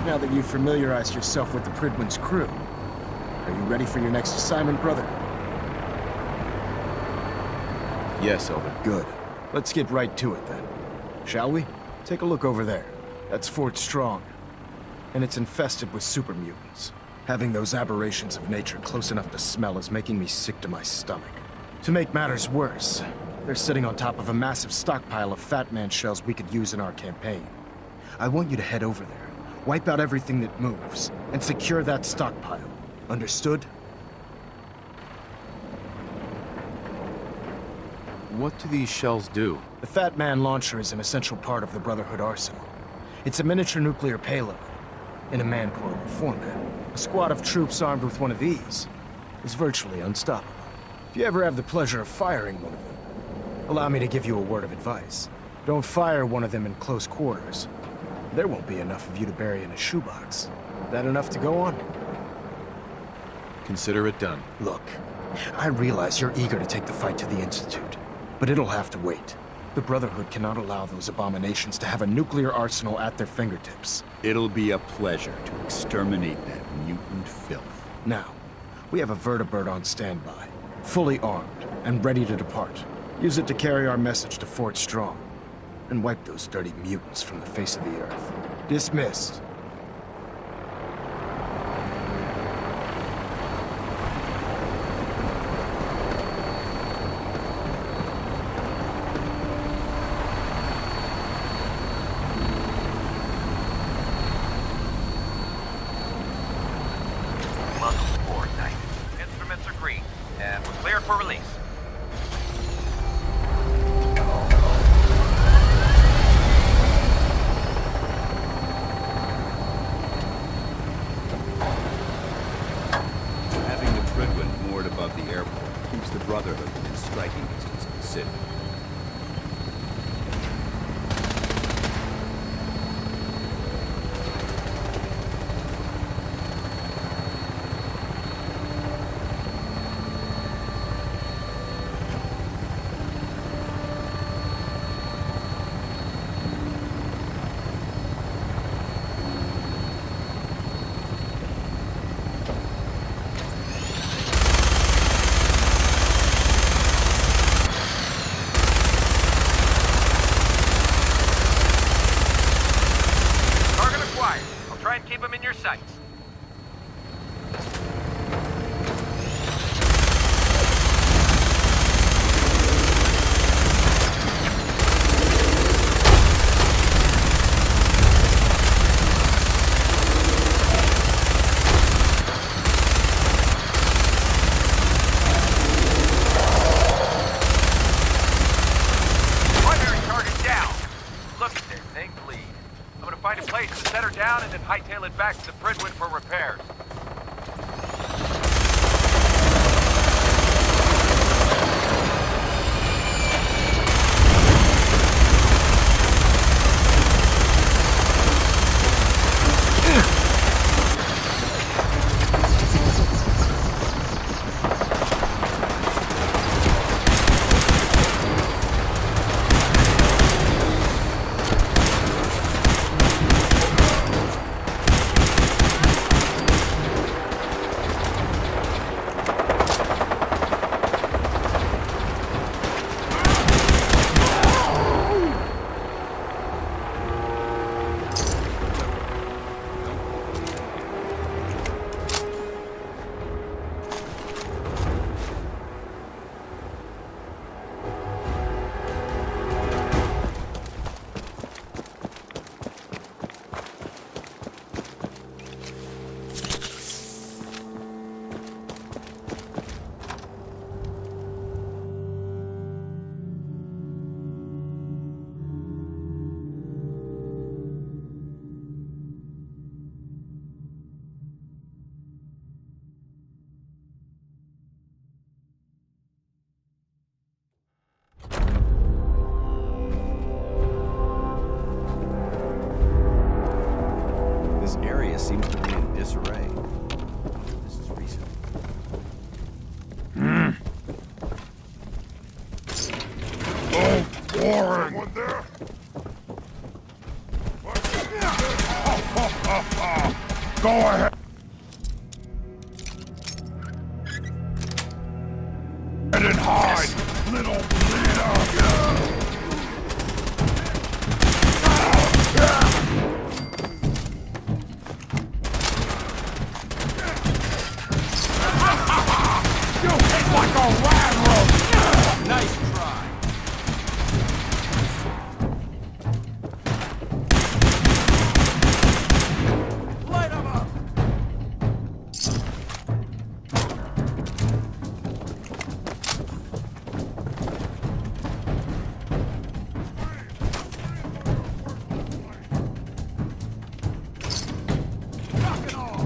now that you've familiarized yourself with the Pridwin's crew. Are you ready for your next assignment, brother? Yes, Elder. Good. Let's get right to it, then. Shall we? Take a look over there. That's Fort Strong. And it's infested with super mutants. Having those aberrations of nature close enough to smell is making me sick to my stomach. To make matters worse, they're sitting on top of a massive stockpile of Fat Man shells we could use in our campaign. I want you to head over there, wipe out everything that moves, and secure that stockpile. Understood? What do these shells do? The Fat Man launcher is an essential part of the Brotherhood arsenal. It's a miniature nuclear payload, in a man-portable format. A squad of troops armed with one of these is virtually unstoppable. If you ever have the pleasure of firing one of them, allow me to give you a word of advice. Don't fire one of them in close quarters. There won't be enough of you to bury in a shoebox. That enough to go on? Consider it done. Look, I realize you're eager to take the fight to the Institute, but it'll have to wait. The Brotherhood cannot allow those abominations to have a nuclear arsenal at their fingertips. It'll be a pleasure to exterminate that mutant filth. Now, we have a vertibird on standby, fully armed and ready to depart. Use it to carry our message to Fort Strong, and wipe those dirty mutants from the face of the earth. Dismissed. Instruments are green, and we're cleared for release. Having the Pridwin moored above the airport keeps the Brotherhood within striking distance of the city. Try and keep them in your sights. Primary target down. Look at this thing bleed. I'm gonna find a place to set her down and then hightail it back to the Pridwin for repairs. This area seems to be in disarray. This is recent. Oh, boring! One there? Go ahead. And hide, little bleeder. You hit like a rat rope. Nice try. Light 'em up. Rock and all.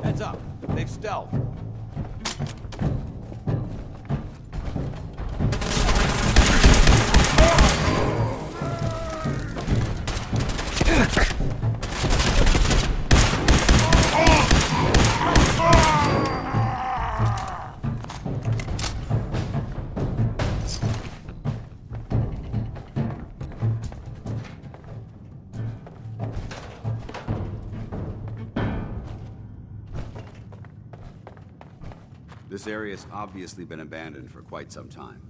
Heads up. They've stealth. This area's obviously been abandoned for quite some time.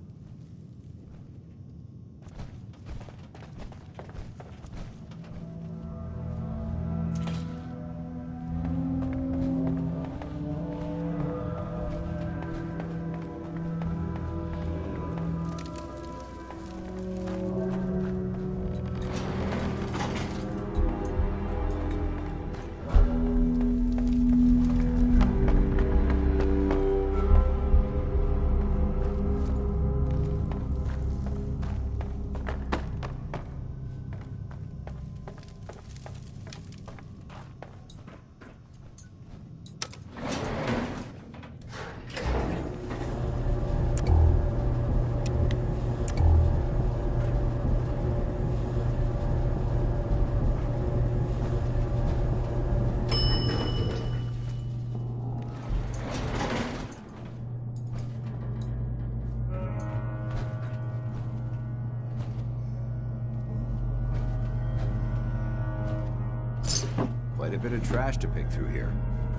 Quite a bit of trash to pick through here.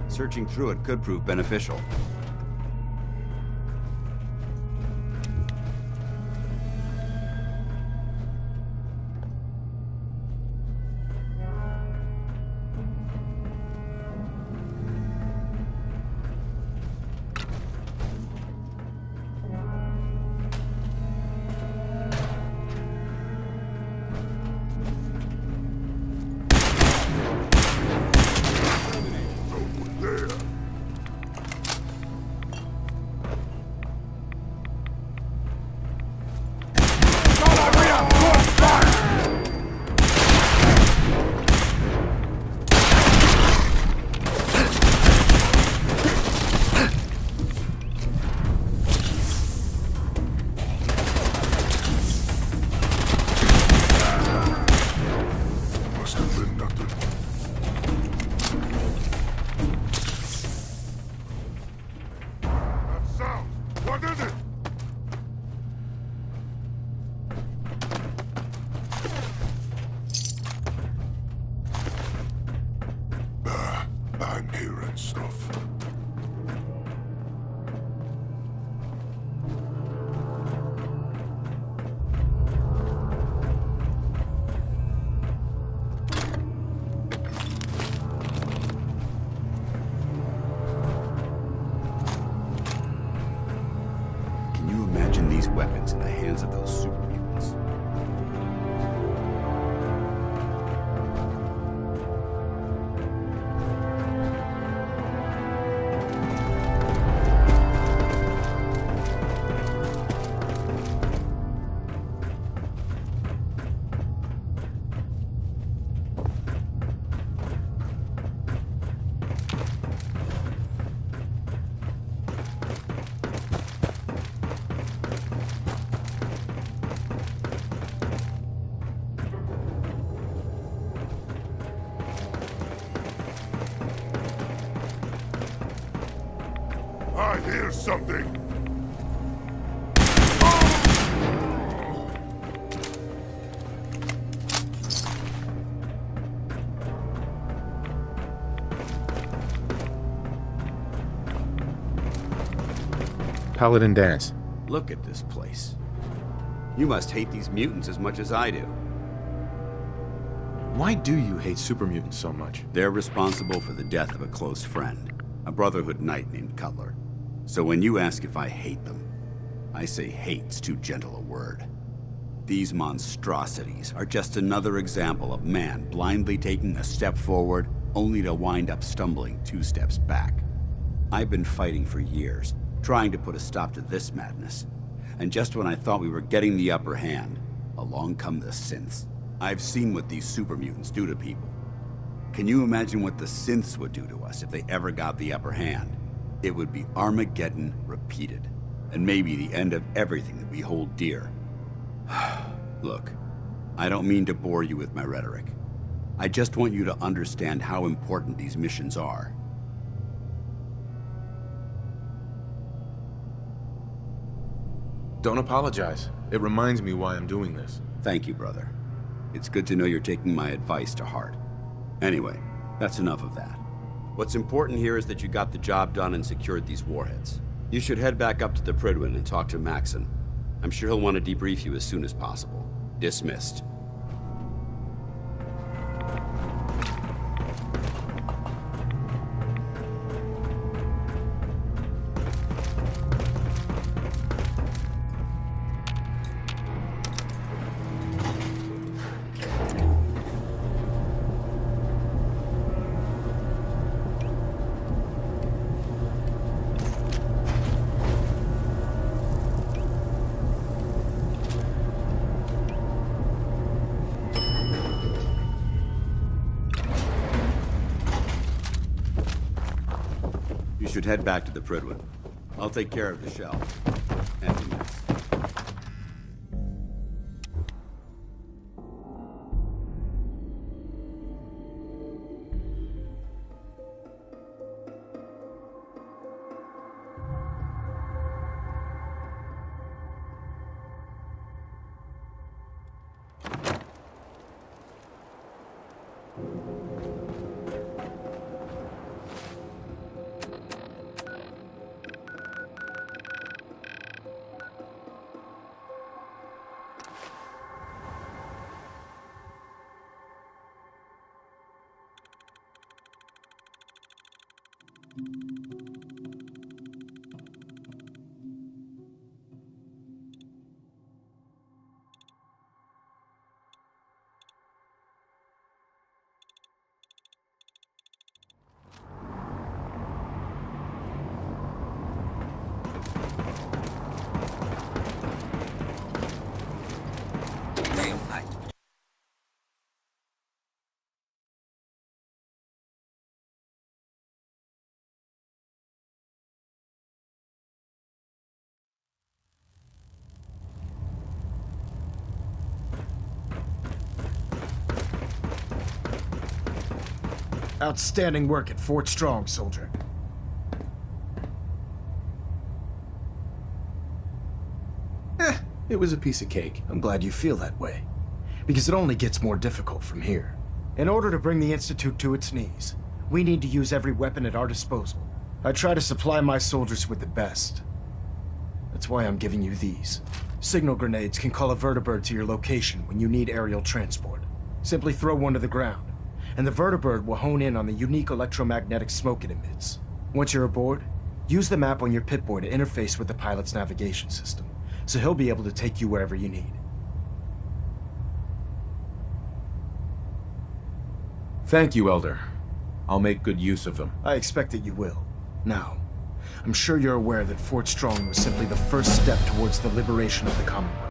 Searching through it could prove beneficial. I'm hearing stuff. Can you imagine these weapons in the hands of those super mutants? I hear something. Paladin dance. Look at this place. You must hate these mutants as much as I do. Why do you hate super mutants so much? They're responsible for the death of a close friend, a Brotherhood knight named Cutler. So when you ask if I hate them, I say hate's too gentle a word. These monstrosities are just another example of man blindly taking a step forward only to wind up stumbling 2 steps back. I've been fighting for years, trying to put a stop to this madness. And just when I thought we were getting the upper hand, along come the synths. I've seen what these super mutants do to people. Can you imagine what the synths would do to us if they ever got the upper hand? It would be Armageddon repeated, and maybe the end of everything that we hold dear. Look, I don't mean to bore you with my rhetoric. I just want you to understand how important these missions are. Don't apologize. It reminds me why I'm doing this. Thank you, brother. It's good to know you're taking my advice to heart. Anyway, that's enough of that. What's important here is that you got the job done and secured these warheads. You should head back up to the Prydwen and talk to Maxon. I'm sure he'll want to debrief you as soon as possible. Dismissed. You should head back to the Prydwen. I'll take care of the shell. And the mess. Outstanding work at Fort Strong, soldier. It was a piece of cake. I'm glad you feel that way, because it only gets more difficult from here. In order to bring the Institute to its knees, we need to use every weapon at our disposal. I try to supply my soldiers with the best. That's why I'm giving you these. Signal grenades can call a vertibird to your location when you need aerial transport. Simply throw one to the ground, and the vertibird will hone in on the unique electromagnetic smoke it emits. Once you're aboard, use the map on your Pip-Boy to interface with the pilot's navigation system, so he'll be able to take you wherever you need. Thank you, Elder. I'll make good use of them. I expect that you will. Now, I'm sure you're aware that Fort Strong was simply the first step towards the liberation of the Commonwealth.